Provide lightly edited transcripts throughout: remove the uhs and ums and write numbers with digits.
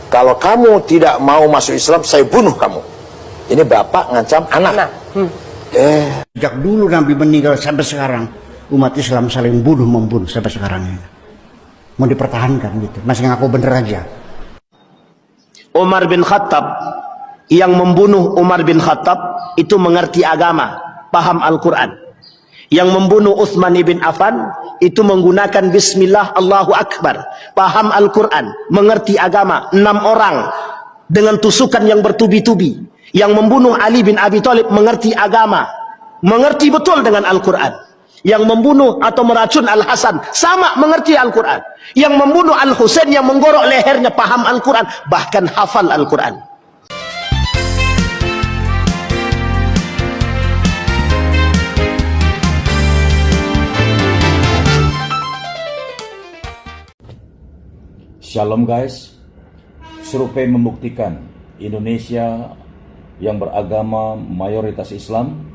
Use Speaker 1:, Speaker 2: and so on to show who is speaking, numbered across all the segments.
Speaker 1: Kalau kamu tidak mau masuk Islam, saya bunuh kamu. Ini bapak ngancam anak.
Speaker 2: Sejak dulu Nabi meninggal sampai sekarang, umat Islam saling bunuh-membunuh sampai sekarang ini. Mau dipertahankan gitu, masih ngaku bener aja.
Speaker 3: Umar bin Khattab, yang membunuh Umar bin Khattab itu mengerti agama, paham Al-Quran. Yang membunuh Utsman bin Affan itu menggunakan Bismillah Allahu Akbar, paham Al-Quran, mengerti agama. 6 orang dengan tusukan yang bertubi-tubi. Yang membunuh Ali bin Abi Thalib mengerti agama, mengerti betul dengan Al-Quran. Yang membunuh atau meracun Al-Hasan sama mengerti Al-Quran. Yang membunuh Al-Husain, yang menggorok lehernya, paham Al-Quran, bahkan hafal Al-Quran.
Speaker 4: Shalom guys, survei membuktikan Indonesia yang beragama mayoritas Islam,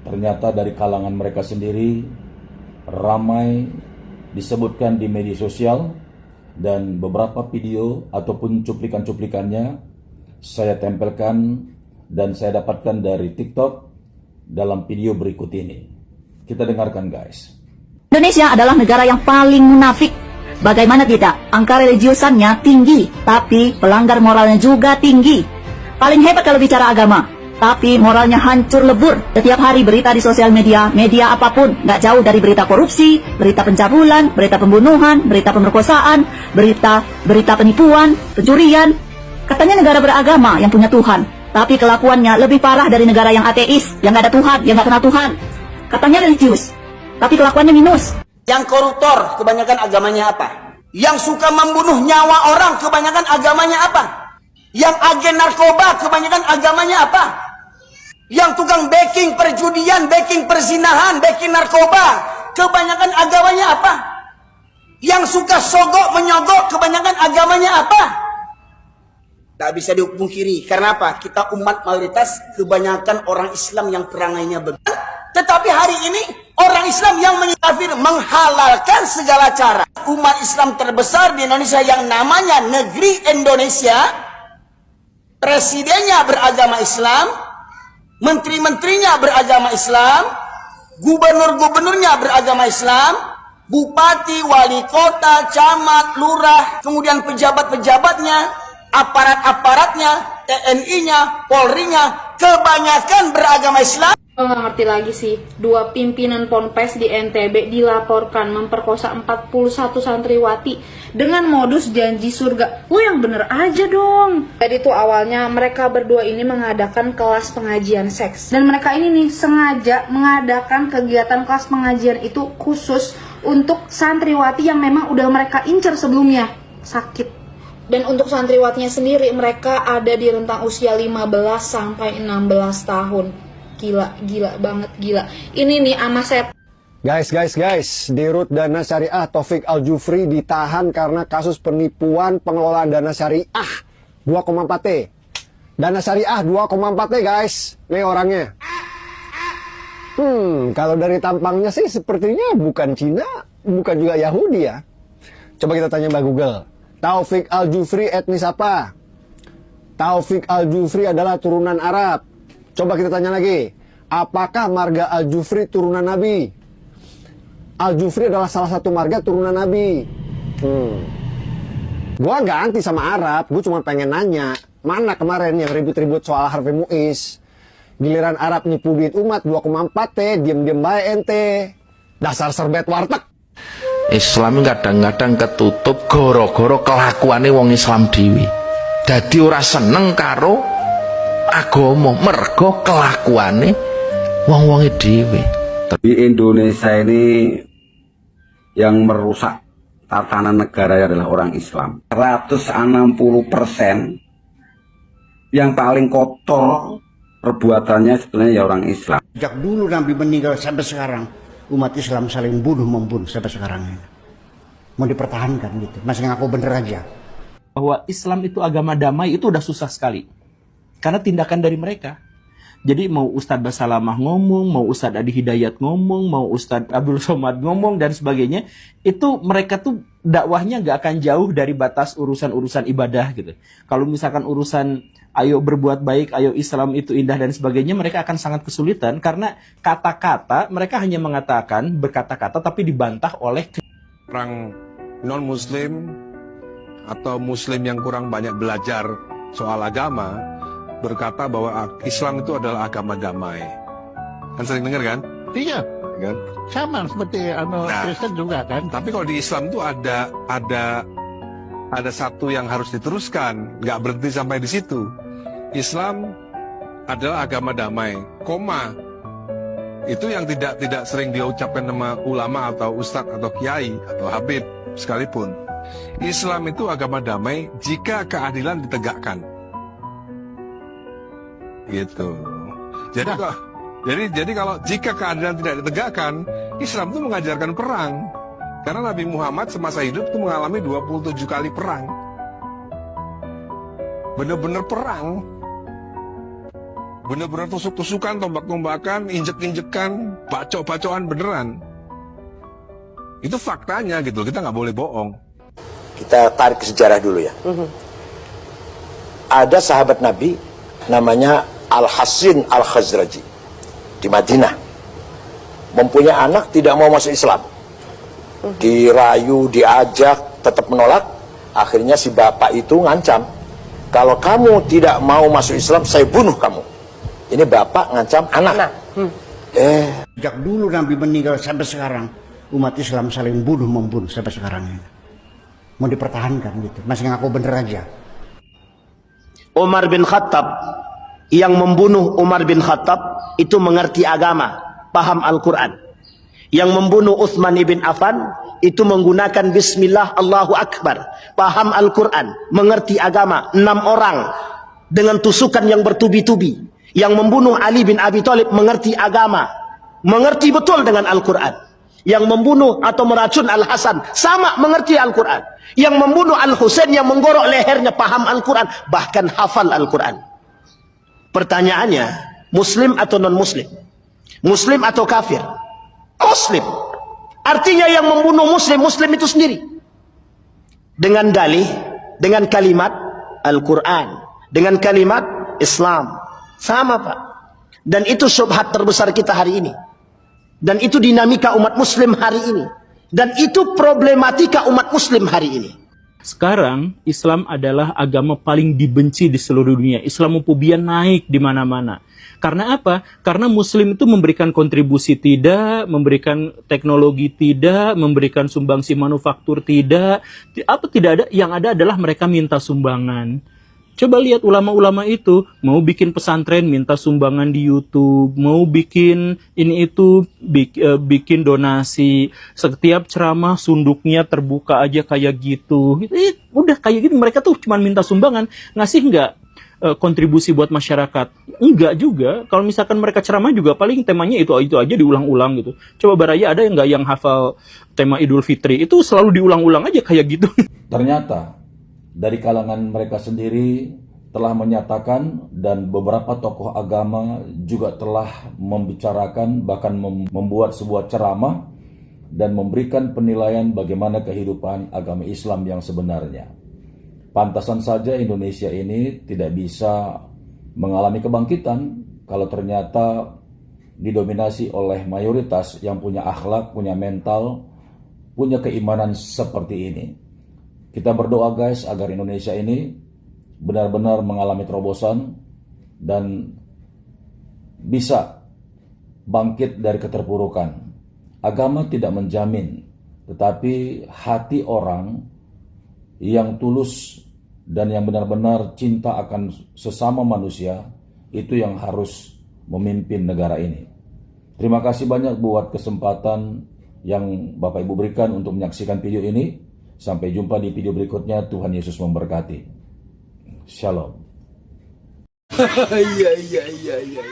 Speaker 4: ternyata dari kalangan mereka sendiri ramai disebutkan di media sosial, dan beberapa video ataupun cuplikan-cuplikannya saya tempelkan dan saya dapatkan dari TikTok dalam video berikut ini. Kita dengarkan guys.
Speaker 5: Indonesia adalah negara yang paling munafik. Bagaimana tidak? Angka religiusannya tinggi, tapi pelanggar moralnya juga tinggi. Paling hebat kalau bicara agama, tapi moralnya hancur lebur. Setiap hari berita di sosial media, media apapun, nggak jauh dari berita korupsi, berita pencabulan, berita pembunuhan, berita pemerkosaan, berita penipuan, pencurian. Katanya negara beragama yang punya Tuhan, tapi kelakuannya lebih parah dari negara yang ateis, yang nggak ada Tuhan, yang nggak kenal Tuhan. Katanya religius, tapi kelakuannya minus.
Speaker 3: Yang koruptor, kebanyakan agamanya apa? Yang suka membunuh nyawa orang, kebanyakan agamanya apa? Yang agen narkoba, kebanyakan agamanya apa? Yang tukang backing perjudian, backing perzinahan, backing narkoba, kebanyakan agamanya apa? Yang suka sogok menyogok, kebanyakan agamanya apa? Tak bisa dipungkiri. Karena apa? Kita umat mayoritas, kebanyakan orang Islam yang perangainya begitu. Tetapi hari ini orang Islam yang kafir menghalalkan segala cara. Umat Islam terbesar di Indonesia yang namanya negeri Indonesia, presidennya beragama Islam, menteri-menterinya beragama Islam, gubernur-gubernurnya beragama Islam, bupati, wali kota, camat, lurah, kemudian pejabat-pejabatnya, aparat-aparatnya, TNI-nya, Polri-nya, kebanyakan beragama Islam.
Speaker 6: Nggak ngerti lagi sih, 2 pimpinan ponpes di NTB dilaporkan memperkosa 41 santriwati dengan modus janji surga. Lu yang bener aja dong. Jadi tuh awalnya mereka berdua ini mengadakan kelas pengajian seks. Dan mereka ini nih sengaja mengadakan kegiatan kelas pengajian itu khusus untuk santriwati yang memang udah mereka incer sebelumnya sakit. Dan untuk santriwatinya sendiri mereka ada di rentang usia 15 sampai 16 tahun. Gila banget, gila. Ini nih ama saya.
Speaker 7: Guys, di Rut Dana Syariah Taufik Al-Jufri ditahan karena kasus penipuan pengelolaan dana syariah 2,4 T. Dana syariah 2,4 T guys. Nih orangnya. Kalau dari tampangnya sih sepertinya bukan Cina, bukan juga Yahudi ya. Coba kita tanya Mbak Google. Taufik Al-Jufri etnis apa? Taufik Al-Jufri adalah turunan Arab. Coba kita tanya lagi, apakah marga Al-Jufri turunan Nabi? Al-Jufri adalah salah satu marga turunan Nabi. Gua nggak anti sama Arab, gue cuma pengen nanya, mana kemarin yang ribut-ribut soal Harvey Muiz? Giliran Arab nipu duit umat 2,4 T, diem-diem bae ente. Dasar serbet warteg.
Speaker 8: Islam kadang-kadang ketutup goro-goro kelakuane wong Islam dhewe. Dadi ora seneng karo agama mergo kelakuane wong-wonge dhewe.
Speaker 9: Di Indonesia ini yang merusak tatanan negara adalah orang Islam. 160% yang paling kotor perbuatannya sebenarnya ya orang Islam.
Speaker 2: Sejak dulu Nabi meninggal sampai sekarang, umat Islam saling bunuh-membunuh sampai sekarang ini. Mau dipertahankan gitu, masih ngaku bener aja.
Speaker 10: Bahwa Islam itu agama damai itu udah susah sekali. Karena tindakan dari mereka. Jadi mau Ustadz Basalamah ngomong, mau Ustadz Adi Hidayat ngomong, mau Ustadz Abdul Somad ngomong dan sebagainya, itu mereka tuh dakwahnya nggak akan jauh dari batas urusan-urusan ibadah gitu. Kalau misalkan urusan ayo berbuat baik, ayo Islam itu indah dan sebagainya, mereka akan sangat kesulitan karena kata-kata mereka hanya mengatakan berkata-kata tapi dibantah oleh
Speaker 11: orang non-muslim atau muslim yang kurang banyak belajar soal agama berkata bahwa Islam itu adalah agama damai. Kan sering dengar kan?
Speaker 12: Iya,
Speaker 11: Kan?
Speaker 12: sama seperti Kristen juga kan.
Speaker 11: Tapi kalau di Islam itu ada satu yang harus diteruskan, nggak berhenti sampai di situ. Islam adalah agama damai, koma. Itu yang tidak sering diucapkan sama ulama atau ustadz atau kiai atau habib sekalipun. Islam itu agama damai jika keadilan ditegakkan. Gitu. Jadi kalau jika keadilan tidak ditegakkan, Islam itu mengajarkan perang. Karena Nabi Muhammad semasa hidup itu mengalami 27 kali perang. Bener-bener perang. Bener-bener tusuk-tusukan, tombak-tombakan, injek-injekan, bacok-bacokan beneran. Itu faktanya gitu, kita nggak boleh bohong.
Speaker 1: Kita tarik ke sejarah dulu ya. Ada sahabat Nabi namanya Al-Hasin Al-Khazraji di Madinah. Mempunyai anak tidak mau masuk Islam. Dirayu, diajak, tetap menolak. Akhirnya si bapak itu ngancam, kalau kamu tidak mau masuk Islam, saya bunuh kamu. Ini bapak ngancam anak.
Speaker 2: Sejak dulu Nabi meninggal sampai sekarang, umat Islam saling bunuh-membunuh sampai sekarang ini. Mau dipertahankan gitu, masih ngaku bener aja.
Speaker 3: Umar bin Khattab, yang membunuh Umar bin Khattab itu mengerti agama, paham Al-Quran. Yang membunuh Utsman bin Affan itu menggunakan Bismillah Allahu Akbar, paham Al-Quran, mengerti agama. 6 orang dengan tusukan yang bertubi-tubi. Yang membunuh Ali bin Abi Thalib mengerti agama, mengerti betul dengan Al-Quran. Yang membunuh atau meracun Al-Hasan sama mengerti Al-Quran. Yang membunuh Al-Husain yang menggorok lehernya paham Al-Quran, bahkan hafal Al-Quran. Pertanyaannya, Muslim atau non-Muslim? Muslim atau kafir? Muslim. Artinya yang membunuh Muslim, Muslim itu sendiri. Dengan dalih, dengan kalimat Al-Quran, dengan kalimat Islam. Sama Pak. Dan itu syubhat terbesar kita hari ini. Dan itu dinamika umat Muslim hari ini. Dan itu problematika umat Muslim hari ini.
Speaker 10: Sekarang Islam adalah agama paling dibenci di seluruh dunia. Islamophobia naik di mana-mana. Karena apa? Karena Muslim itu memberikan kontribusi tidak, memberikan teknologi tidak, memberikan sumbangsi manufaktur tidak. Apa tidak ada? Yang ada adalah mereka minta sumbangan. Coba lihat ulama-ulama itu, mau bikin pesantren minta sumbangan di YouTube, mau bikin ini itu bikin donasi, setiap ceramah sunduknya terbuka aja kayak gitu. Udah kayak gitu, mereka tuh cuma minta sumbangan, ngasih nggak kontribusi buat masyarakat? Enggak juga. Kalau misalkan mereka ceramah juga paling temanya itu aja diulang-ulang gitu. Coba Baraya ada yang nggak yang hafal tema Idul Fitri? Itu selalu diulang-ulang aja kayak gitu.
Speaker 4: Ternyata dari kalangan mereka sendiri telah menyatakan dan beberapa tokoh agama juga telah membicarakan, bahkan membuat sebuah ceramah dan memberikan penilaian bagaimana kehidupan agama Islam yang sebenarnya. Pantasan saja Indonesia ini tidak bisa mengalami kebangkitan kalau ternyata didominasi oleh mayoritas yang punya akhlak, punya mental, punya keimanan seperti ini. Kita berdoa guys agar Indonesia ini benar-benar mengalami terobosan dan bisa bangkit dari keterpurukan. Agama tidak menjamin, tetapi hati orang yang tulus dan yang benar-benar cinta akan sesama manusia itu yang harus memimpin negara ini. Terima kasih banyak buat kesempatan yang Bapak Ibu berikan untuk menyaksikan video ini. Sampai jumpa di video berikutnya. Tuhan Yesus memberkati. Shalom.
Speaker 13: Iya.